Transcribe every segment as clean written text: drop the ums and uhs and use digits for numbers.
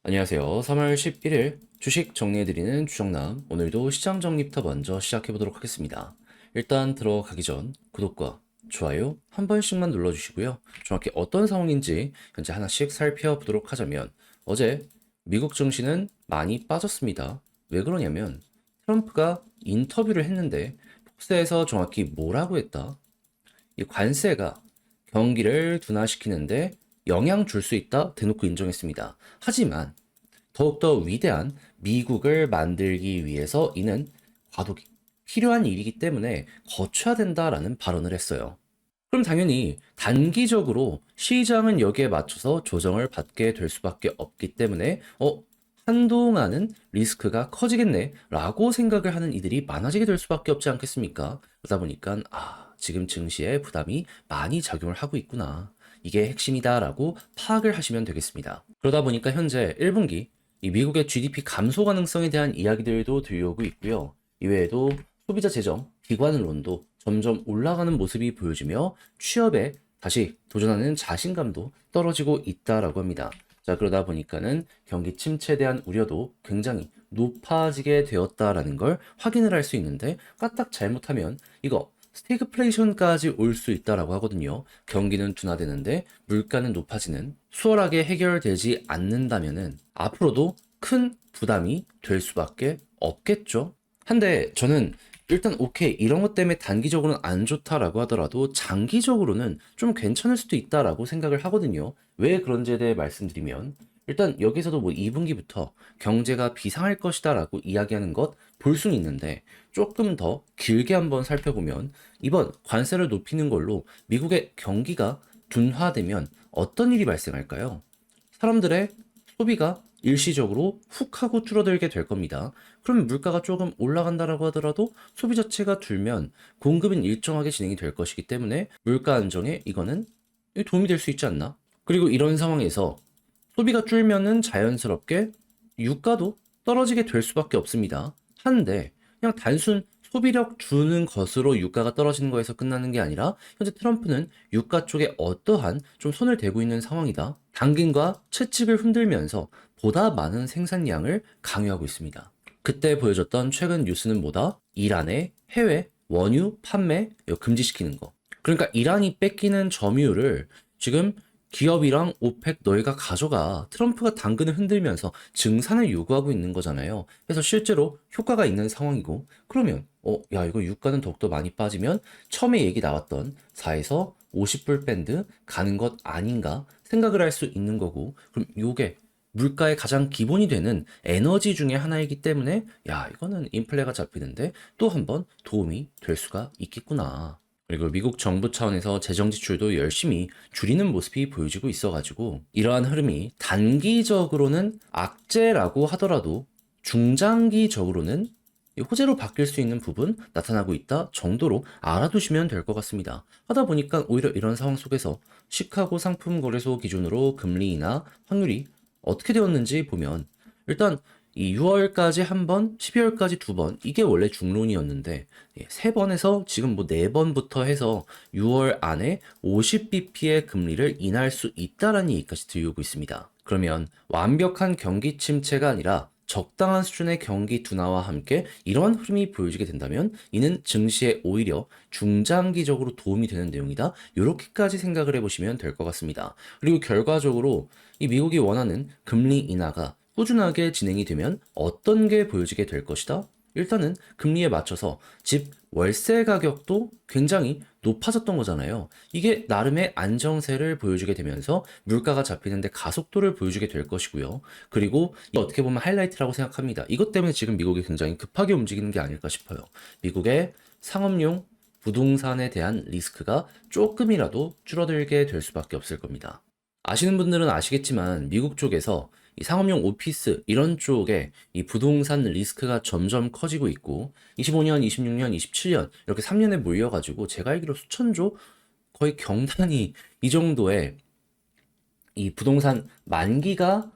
안녕하세요. 3월 11일 주식 정리해드리는 주정남. 오늘도 시장 정리부터 먼저 시작해보도록 하겠습니다. 일단 들어가기 전 구독과 좋아요 한 번씩만 눌러주시고요. 정확히 어떤 상황인지 현재 하나씩 살펴보도록 하자면 어제 미국 증시는 많이 빠졌습니다. 왜 그러냐면 트럼프가 인터뷰를 했는데 폭스에서 정확히 뭐라고 했다? 이 관세가 경기를 둔화시키는데 영향 줄 수 있다 대놓고 인정했습니다. 하지만 더욱더 위대한 미국을 만들기 위해서 이는 과도기, 필요한 일이기 때문에 거쳐야 된다라는 발언을 했어요. 그럼 당연히 단기적으로 시장은 여기에 맞춰서 조정을 받게 될 수밖에 없기 때문에 한동안은 리스크가 커지겠네 라고 생각을 하는 이들이 많아지게 될 수밖에 없지 않겠습니까? 그러다 보니까 지금 증시에 부담이 많이 작용을 하고 있구나. 이게 핵심이다라고 파악을 하시면 되겠습니다. 그러다 보니까 현재 1분기 이 미국의 GDP 감소 가능성에 대한 이야기들도 들려오고 있고요. 이외에도 소비자 재정, 기관론도 점점 올라가는 모습이 보여지며 취업에 다시 도전하는 자신감도 떨어지고 있다라고 합니다. 자, 그러다 보니까는 경기 침체에 대한 우려도 굉장히 높아지게 되었다라는 걸 확인을 할 수 있는데 까딱 잘못하면 이거 스태그플레이션까지 올 수 있다라고 하거든요. 경기는 둔화되는데 물가는 높아지는 수월하게 해결되지 않는다면은 앞으로도 큰 부담이 될 수밖에 없겠죠. 한데 저는 일단 오케이 이런 것 때문에 단기적으로는 안 좋다라고 하더라도 장기적으로는 좀 괜찮을 수도 있다라고 생각을 하거든요. 왜 그런지에 대해 말씀드리면 일단 여기서도 뭐 2분기부터 경제가 비상할 것이다라고 이야기하는 것 볼 수는 있는데 조금 더 길게 한번 살펴보면 이번 관세를 높이는 걸로 미국의 경기가 둔화되면 어떤 일이 발생할까요? 사람들의 소비가 일시적으로 훅 하고 줄어들게 될 겁니다. 그러면 물가가 조금 올라간다라고 하더라도 소비 자체가 줄면 공급은 일정하게 진행이 될 것이기 때문에 물가 안정에 이거는 도움이 될 수 있지 않나? 그리고 이런 상황에서 소비가 줄면은 자연스럽게 유가도 떨어지게 될 수밖에 없습니다. 한데 그냥 단순 소비력 주는 것으로 유가가 떨어지는 거에서 끝나는 게 아니라 현재 트럼프는 유가 쪽에 어떠한 좀 손을 대고 있는 상황이다. 당긴과 채찍을 흔들면서 보다 많은 생산량을 강요하고 있습니다. 그때 보여줬던 최근 뉴스는 뭐다? 이란의 해외 원유 판매 금지시키는 거. 그러니까 이란이 뺏기는 점유율을 지금 기업이랑 오펙 너희가 가져가 트럼프가 당근을 흔들면서 증산을 요구하고 있는 거잖아요. 그래서 실제로 효과가 있는 상황이고 그러면 야 이거 유가는 더욱더 많이 빠지면 처음에 얘기 나왔던 4에서 50불 밴드 가는 것 아닌가 생각을 할 수 있는 거고 그럼 요게 물가의 가장 기본이 되는 에너지 중에 하나이기 때문에 야 이거는 인플레가 잡히는데 또 한 번 도움이 될 수가 있겠구나. 그리고 미국 정부 차원에서 재정 지출도 열심히 줄이는 모습이 보여지고 있어가지고 이러한 흐름이 단기적으로는 악재라고 하더라도 중장기적으로는 호재로 바뀔 수 있는 부분 나타나고 있다 정도로 알아두시면 될 것 같습니다. 하다 보니까 오히려 이런 상황 속에서 시카고 상품 거래소 기준으로 금리 인하 확률이 어떻게 되었는지 보면 일단 이 6월까지 한 번, 12월까지 두 번, 이게 원래 중론이었는데, 세 번에서 지금 뭐 네 번부터 해서 6월 안에 50bp의 금리를 인하할 수 있다라는 얘기까지 들려오고 있습니다. 그러면 완벽한 경기 침체가 아니라 적당한 수준의 경기 둔화와 함께 이러한 흐름이 보여지게 된다면 이는 증시에 오히려 중장기적으로 도움이 되는 내용이다. 이렇게까지 생각을 해보시면 될 것 같습니다. 그리고 결과적으로 이 미국이 원하는 금리 인하가 꾸준하게 진행이 되면 어떤 게 보여지게 될 것이다? 일단은 금리에 맞춰서 집 월세 가격도 굉장히 높아졌던 거잖아요. 이게 나름의 안정세를 보여주게 되면서 물가가 잡히는데 가속도를 보여주게 될 것이고요. 그리고 이게 어떻게 보면 하이라이트라고 생각합니다. 이것 때문에 지금 미국이 굉장히 급하게 움직이는 게 아닐까 싶어요. 미국의 상업용 부동산에 대한 리스크가 조금이라도 줄어들게 될 수밖에 없을 겁니다. 아시는 분들은 아시겠지만 미국 쪽에서 이 상업용 오피스 이런 쪽에 이 부동산 리스크가 점점 커지고 있고 25년, 26년, 27년 이렇게 3년에 몰려가지고 제가 알기로 수천조 거의 경단이 이 정도의 이 부동산 만기가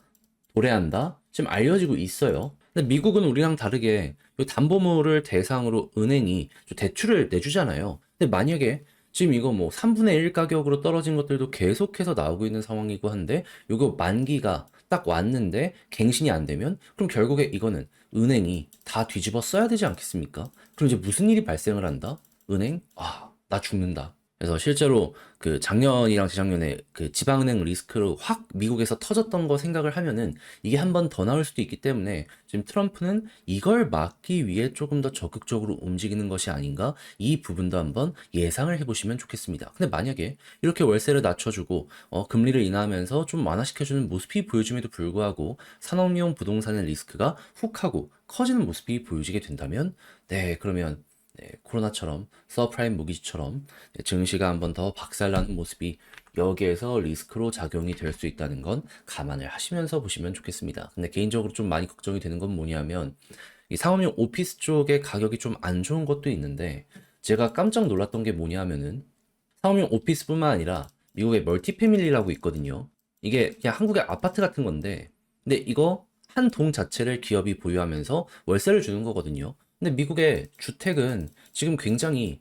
도래한다? 지금 알려지고 있어요. 근데 미국은 우리랑 다르게 이 담보물을 대상으로 은행이 좀 대출을 내주잖아요. 근데 만약에 지금 이거 뭐 3분의 1 가격으로 떨어진 것들도 계속해서 나오고 있는 상황이고 한데 이거 만기가 딱 왔는데 갱신이 안 되면 그럼 결국에 이거는 은행이 다 뒤집어 써야 되지 않겠습니까? 그럼 이제 무슨 일이 발생을 한다? 은행, 나 죽는다. 그래서 실제로 그 작년이랑 재작년에 그 지방은행 리스크로 확 미국에서 터졌던 거 생각을 하면은 이게 한 번 더 나올 수도 있기 때문에 지금 트럼프는 이걸 막기 위해 조금 더 적극적으로 움직이는 것이 아닌가, 이 부분도 한번 예상을 해보시면 좋겠습니다. 근데 만약에 이렇게 월세를 낮춰주고 금리를 인하하면서 좀 완화시켜주는 모습이 보여줌에도 불구하고 산업용 부동산의 리스크가 훅 하고 커지는 모습이 보여지게 된다면, 네, 그러면 코로나처럼 서프라임 모기지처럼 증시가 한번 더 박살나는 모습이 여기에서 리스크로 작용이 될 수 있다는 건 감안을 하시면서 보시면 좋겠습니다. 근데 개인적으로 좀 많이 걱정이 되는 건 뭐냐면 이 상업용 오피스 쪽의 가격이 좀 안 좋은 것도 있는데, 제가 깜짝 놀랐던 게 뭐냐면은 상업용 오피스뿐만 아니라 미국의 멀티패밀리라고 있거든요. 이게 그냥 한국의 아파트 같은 건데, 근데 이거 한 동 자체를 기업이 보유하면서 월세를 주는 거거든요. 근데 미국의 주택은 지금 굉장히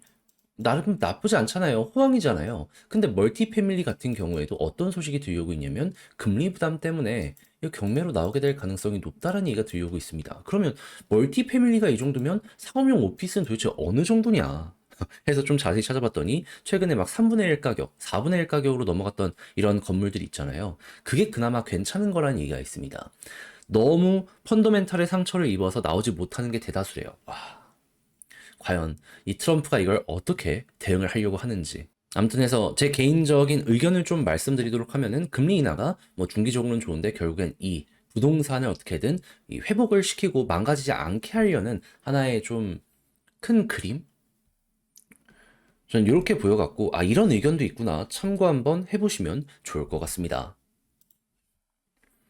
나름 나쁘지 않잖아요. 호황이잖아요. 근데 멀티패밀리 같은 경우에도 어떤 소식이 들려오고 있냐면 금리 부담 때문에 이 경매로 나오게 될 가능성이 높다는 얘기가 들려오고 있습니다. 그러면 멀티패밀리가 이 정도면 상업용 오피스는 도대체 어느 정도냐? 해서 좀 자세히 찾아봤더니 최근에 막 3분의 1 가격, 4분의 1 가격으로 넘어갔던 이런 건물들이 있잖아요. 그게 그나마 괜찮은 거라는 얘기가 있습니다. 너무 펀더멘탈의 상처를 입어서 나오지 못하는 게 대다수래요. 과연 이 트럼프가 이걸 어떻게 대응을 하려고 하는지. 아무튼 해서 제 개인적인 의견을 좀 말씀드리도록 하면은 금리 인하가 뭐 중기적으로는 좋은데 결국엔 이 부동산을 어떻게든 이 회복을 시키고 망가지지 않게 하려는 하나의 좀 큰 그림? 저는 이렇게 보여갖고 이런 의견도 있구나, 참고 한번 해보시면 좋을 것 같습니다.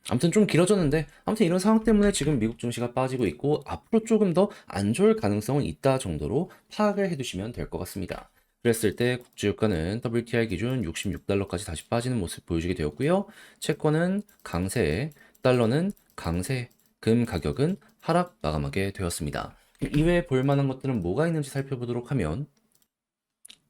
아무튼 좀 길어졌는데, 아무튼 이런 상황 때문에 지금 미국 증시가 빠지고 있고 앞으로 조금 더 안 좋을 가능성은 있다 정도로 파악을 해두시면 될 것 같습니다. 그랬을 때 국제유가는 WTI 기준 66달러까지 다시 빠지는 모습 보여주게 되었고요. 채권은 강세, 달러는 강세, 금 가격은 하락 마감하게 되었습니다. 이외에 볼만한 것들은 뭐가 있는지 살펴보도록 하면,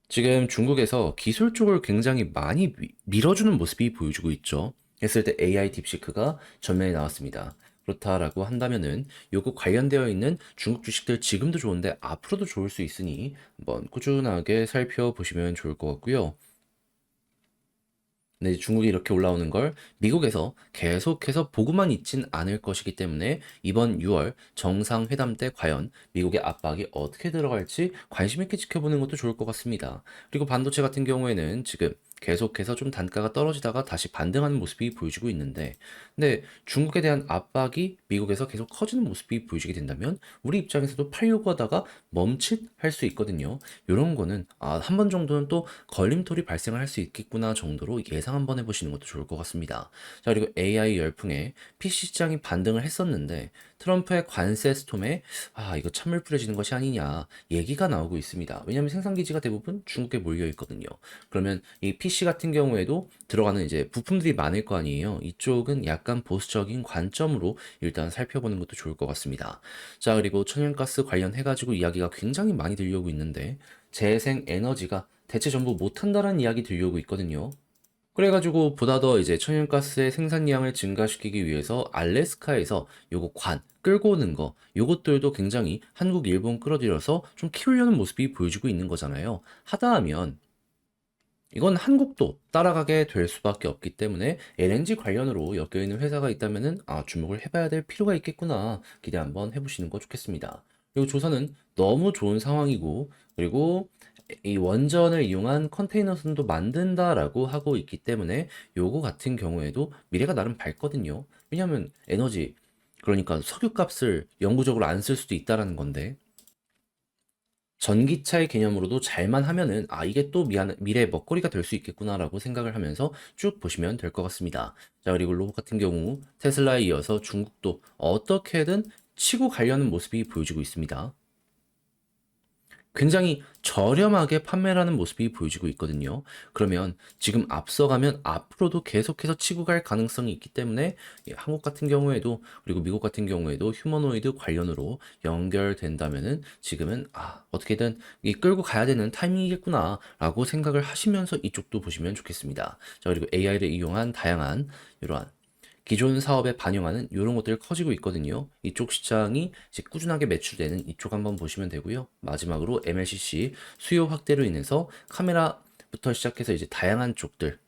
지금 중국에서 기술 쪽을 굉장히 많이 밀어주는 모습이 보여주고 있죠. 했을 때 AI 딥시크가 전면에 나왔습니다. 그렇다라고 한다면은 요거 관련되어 있는 중국 주식들 지금도 좋은데 앞으로도 좋을 수 있으니 한번 꾸준하게 살펴보시면 좋을 것 같고요. 근데 중국이 이렇게 올라오는 걸 미국에서 계속해서 보고만 있진 않을 것이기 때문에 이번 6월 정상회담 때 과연 미국의 압박이 어떻게 들어갈지 관심 있게 지켜보는 것도 좋을 것 같습니다. 그리고 반도체 같은 경우에는 지금 계속해서 좀 단가가 떨어지다가 다시 반등하는 모습이 보여지고 있는데, 근데 중국에 대한 압박이 미국에서 계속 커지는 모습이 보여지게 된다면 우리 입장에서도 팔려고 하다가 멈칫할 수 있거든요. 이런 거는 한 번 정도는 또 걸림돌이 발생을 할 수 있겠구나 정도로 예상 한번 해보시는 것도 좋을 것 같습니다. 자, 그리고 AI 열풍에 PC 시장이 반등을 했었는데 트럼프의 관세 스톰에 이거 찬물 뿌려지는 것이 아니냐 얘기가 나오고 있습니다. 왜냐하면 생산 기지가 대부분 중국에 몰려 있거든요. 그러면 이 PC 같은 경우에도 들어가는 이제 부품들이 많을 거 아니에요. 이쪽은 약간 보수적인 관점으로 일단 살펴보는 것도 좋을 것 같습니다. 자, 그리고 천연가스 관련해가지고 이야기가 굉장히 많이 들려오고 있는데 재생 에너지가 대체 전부 못한다는 이야기 들려오고 있거든요. 그래가지고 보다 더 이제 천연가스의 생산량을 증가시키기 위해서 알래스카에서 요거 관 끌고 오는 거, 요것들도 굉장히 한국, 일본 끌어들여서 좀 키우려는 모습이 보여지고 있는 거잖아요. 하다 하면 이건 한국도 따라가게 될 수밖에 없기 때문에 LNG 관련으로 엮여있는 회사가 있다면은 주목을 해봐야 될 필요가 있겠구나, 기대 한번 해보시는 거 좋겠습니다. 그리고 조선은 너무 좋은 상황이고, 그리고 이 원전을 이용한 컨테이너 선도 만든다라고 하고 있기 때문에 요거 같은 경우에도 미래가 나름 밝거든요. 왜냐하면 에너지, 그러니까 석유값을 영구적으로 안 쓸 수도 있다라는 건데, 전기차의 개념으로도 잘만 하면은 이게 또 미래의 먹거리가 될 수 있겠구나라고 생각을 하면서 쭉 보시면 될 것 같습니다. 자, 그리고 로봇 같은 경우 테슬라에 이어서 중국도 어떻게든 치고 가려는 모습이 보여지고 있습니다. 굉장히 저렴하게 판매를 하는 모습이 보여지고 있거든요. 그러면 지금 앞서가면 앞으로도 계속해서 치고 갈 가능성이 있기 때문에 한국 같은 경우에도, 그리고 미국 같은 경우에도 휴머노이드 관련으로 연결된다면은 지금은 어떻게든 이 끌고 가야 되는 타이밍이겠구나 라고 생각을 하시면서 이쪽도 보시면 좋겠습니다. 자, 그리고 AI를 이용한 다양한 이러한 기존 사업에 반영하는 이런 것들 커지고 있거든요. 이쪽 시장이 이제 꾸준하게 매출되는 이쪽 한번 보시면 되고요. 마지막으로 MLCC 수요 확대로 인해서 카메라부터 시작해서 이제 다양한 쪽들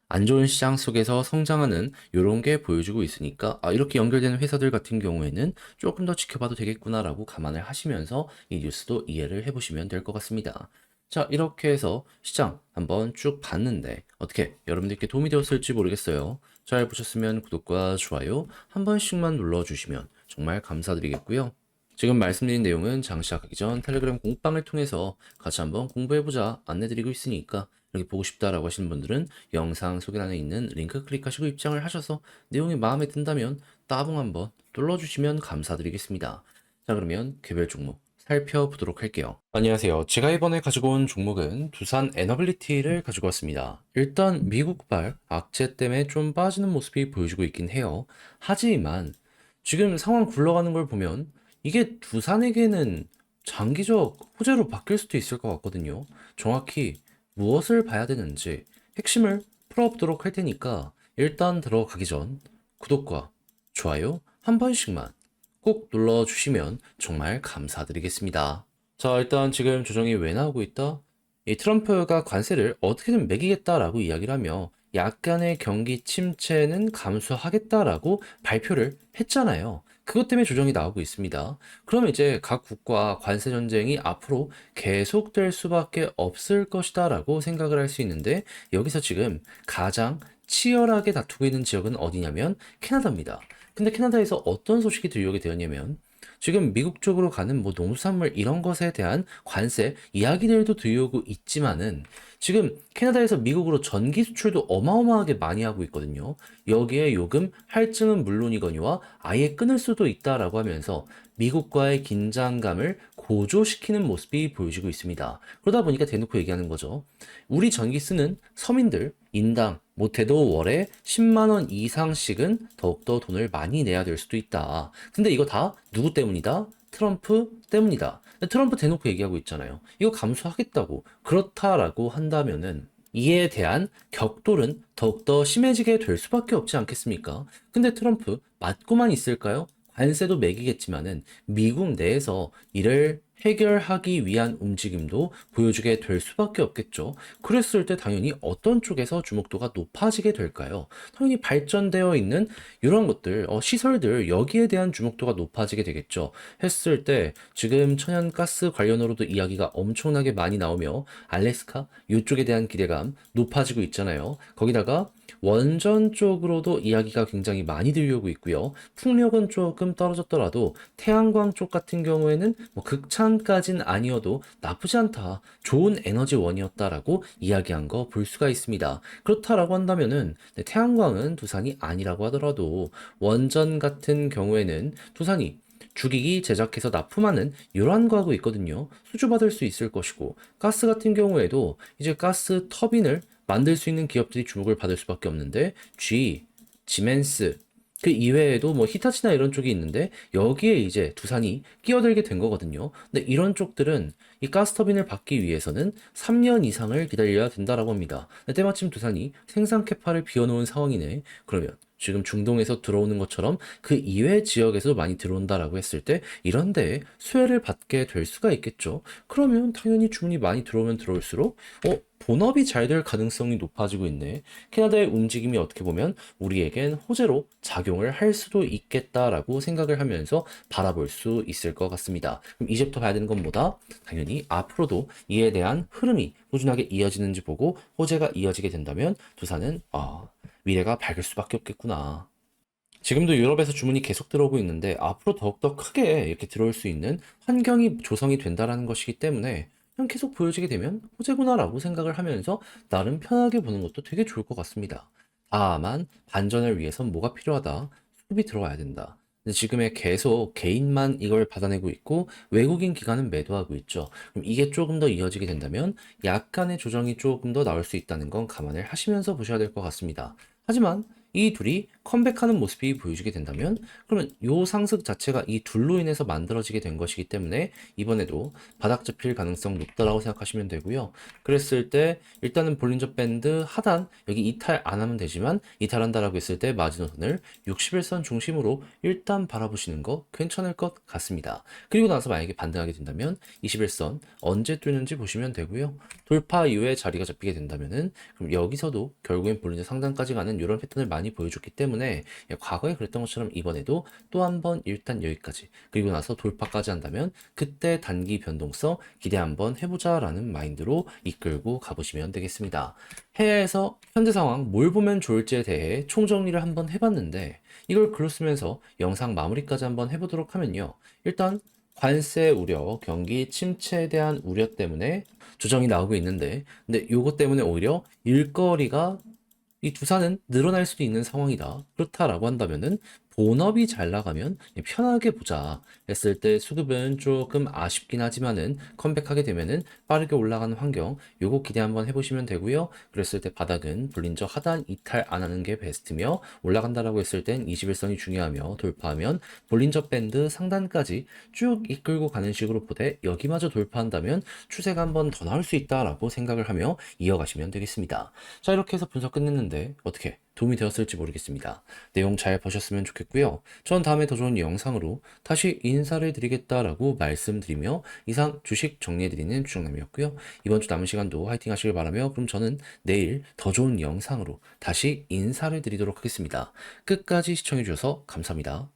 안 좋은 시장 속에서 성장하는 이런 게 보여주고 있으니까 이렇게 연결되는 회사들 같은 경우에는 조금 더 지켜봐도 되겠구나라고 감안을 하시면서 이 뉴스도 이해를 해보시면 될 것 같습니다. 자, 이렇게 해서 시장 한번 쭉 봤는데 어떻게 여러분들께 도움이 되었을지 모르겠어요. 잘 보셨으면 구독과 좋아요 한 번씩만 눌러주시면 정말 감사드리겠고요. 지금 말씀드린 내용은 장 시작하기 전 텔레그램 공방을 통해서 같이 한번 공부해보자 안내드리고 있으니까 이렇게 보고 싶다라고 하시는 분들은 영상 소개란에 있는 링크 클릭하시고 입장을 하셔서 내용이 마음에 든다면 따봉 한번 눌러주시면 감사드리겠습니다. 자, 그러면 개별 종목 살펴보도록 할게요. 안녕하세요. 제가 이번에 가지고 온 종목은 두산 에너빌리티를 가지고 왔습니다. 일단 미국발 악재 때문에 좀 빠지는 모습이 보여주고 있긴 해요. 하지만 지금 상황 굴러가는 걸 보면 이게 두산에게는 장기적 호재로 바뀔 수도 있을 것 같거든요. 정확히 무엇을 봐야 되는지 핵심을 풀어보도록 할 테니까 일단 들어가기 전 구독과 좋아요 한 번씩만 꼭 눌러주시면 정말 감사드리겠습니다. 자, 일단 지금 조정이 왜 나오고 있다? 이 트럼프가 관세를 어떻게든 매기겠다라고 이야기를 하며 약간의 경기 침체는 감수하겠다라고 발표를 했잖아요. 그것 때문에 조정이 나오고 있습니다. 그럼 이제 각 국가 관세 전쟁이 앞으로 계속될 수밖에 없을 것이다라고 생각을 할 수 있는데 여기서 지금 가장 치열하게 다투고 있는 지역은 어디냐면 캐나다입니다. 근데 캐나다에서 어떤 소식이 들려오게 되었냐면 지금 미국 쪽으로 가는 뭐 농수산물 이런 것에 대한 관세 이야기들도 들려오고 있지만은 지금 캐나다에서 미국으로 전기 수출도 어마어마하게 많이 하고 있거든요. 여기에 요금 할증은 물론이거니와 아예 끊을 수도 있다라고 하면서 미국과의 긴장감을 고조시키는 모습이 보여지고 있습니다. 그러다 보니까 대놓고 얘기하는 거죠. 우리 전기 쓰는 서민들 인당 못해도 월에 10만 원 이상씩은 더욱더 돈을 많이 내야 될 수도 있다. 근데 이거 다 누구 때문이다? 트럼프 때문이다. 트럼프 대놓고 얘기하고 있잖아요. 이거 감수하겠다고. 그렇다라고 한다면은 이에 대한 격돌은 더욱더 심해지게 될 수밖에 없지 않겠습니까? 근데 트럼프 맞고만 있을까요? 관세도 매기겠지만은 미국 내에서 이를 해결하기 위한 움직임도 보여주게 될 수밖에 없겠죠. 그랬을 때 당연히 어떤 쪽에서 주목도가 높아지게 될까요? 당연히 발전되어 있는 이런 것들, 시설들, 여기에 대한 주목도가 높아지게 되겠죠. 했을 때 지금 천연가스 관련으로도 이야기가 엄청나게 많이 나오며 알래스카 이쪽에 대한 기대감 높아지고 있잖아요. 거기다가 원전 쪽으로도 이야기가 굉장히 많이 들려오고 있고요. 풍력은 조금 떨어졌더라도 태양광 쪽 같은 경우에는 뭐 극찬까진 아니어도 나쁘지 않다. 좋은 에너지원이었다라고 이야기한 거 볼 수가 있습니다. 그렇다라고 한다면은 태양광은 두산이 아니라고 하더라도 원전 같은 경우에는 두산이 주기기 제작해서 납품하는 이러한 거하고 있거든요. 수주받을 수 있을 것이고 가스 같은 경우에도 이제 가스 터빈을 만들 수 있는 기업들이 주목을 받을 수밖에 없는데 G, 지멘스 그 이외에도 뭐 히타치나 이런 쪽이 있는데 여기에 이제 두산이 끼어들게 된 거거든요. 근데 이런 쪽들은 이 가스터빈을 받기 위해서는 3년 이상을 기다려야 된다라고 합니다. 근데 때마침 두산이 생산 캐파를 비워놓은 상황이네. 그러면 지금 중동에서 들어오는 것처럼 그 이외 지역에서도 많이 들어온다라고 했을 때 이런 데에 수혜를 받게 될 수가 있겠죠. 그러면 당연히 주문이 많이 들어오면 들어올수록 본업이 잘 될 가능성이 높아지고 있네. 캐나다의 움직임이 어떻게 보면 우리에겐 호재로 작용을 할 수도 있겠다라고 생각을 하면서 바라볼 수 있을 것 같습니다. 그럼 이제부터 봐야 되는 건 뭐다? 당연히 앞으로도 이에 대한 흐름이 꾸준하게 이어지는지 보고 호재가 이어지게 된다면 두산은 미래가 밝을 수밖에 없겠구나. 지금도 유럽에서 주문이 계속 들어오고 있는데 앞으로 더욱더 크게 이렇게 들어올 수 있는 환경이 조성이 된다라는 것이기 때문에 그냥 계속 보여지게 되면 호재구나라고 생각을 하면서 나름 편하게 보는 것도 되게 좋을 것 같습니다. 다만 반전을 위해선 뭐가 필요하다? 수급이 들어와야 된다. 근데 지금의 계속 개인만 이걸 받아내고 있고 외국인 기관은 매도하고 있죠. 그럼 이게 조금 더 이어지게 된다면 약간의 조정이 조금 더 나올 수 있다는 건 감안을 하시면서 보셔야 될 것 같습니다. 하지만 이 둘이 컴백하는 모습이 보여지게 된다면 그러면 요 상승 자체가 이 둘로 인해서 만들어지게 된 것이기 때문에 이번에도 바닥 잡힐 가능성 높다라고 생각하시면 되고요. 그랬을 때 일단은 볼린저 밴드 하단 여기 이탈 안 하면 되지만 이탈한다라고 했을 때 마지노선을 60일선 중심으로 일단 바라보시는 거 괜찮을 것 같습니다. 그리고 나서 만약에 반등하게 된다면 21선 언제 뚫는지 보시면 되고요. 돌파 이후에 자리가 잡히게 된다면은 그럼 여기서도 결국엔 볼린저 상단까지 가는 이런 패턴을 많이 보여줬기 때문에 과거에 그랬던 것처럼 이번에도 또 한 번 일단 여기까지 그리고 나서 돌파까지 한다면 그때 단기 변동성 기대 한번 해보자라는 마인드로 이끌고 가보시면 되겠습니다. 해외에서 현재 상황 뭘 보면 좋을지에 대해 총정리를 한번 해봤는데 이걸 글로 쓰면서 영상 마무리까지 한번 해보도록 하면요. 일단 관세 우려, 경기 침체에 대한 우려 때문에 조정이 나오고 있는데 근데 요것 때문에 오히려 일거리가 이 두산은 늘어날 수도 있는 상황이다. 그렇다라고 한다면은 본업이 잘 나가면 편하게 보자 했을 때 수급은 조금 아쉽긴 하지만은 컴백하게 되면은 빠르게 올라가는 환경 요거 기대 한번 해보시면 되고요. 그랬을 때 바닥은 볼린저 하단 이탈 안 하는 게 베스트며 올라간다라고 했을 땐 21선이 중요하며 돌파하면 볼린저 밴드 상단까지 쭉 이끌고 가는 식으로 보되 여기마저 돌파한다면 추세가 한번 더 나올 수 있다라고 생각을 하며 이어가시면 되겠습니다. 자, 이렇게 해서 분석 끝냈는데 어떻게 도움이 되었을지 모르겠습니다. 내용 잘 보셨으면 좋겠고요. 전 다음에 더 좋은 영상으로 다시 인사를 드리겠다라고 말씀드리며 이상 주식 정리해드리는 주정남이었고요. 이번 주 남은 시간도 화이팅 하시길 바라며 그럼 저는 내일 더 좋은 영상으로 다시 인사를 드리도록 하겠습니다. 끝까지 시청해주셔서 감사합니다.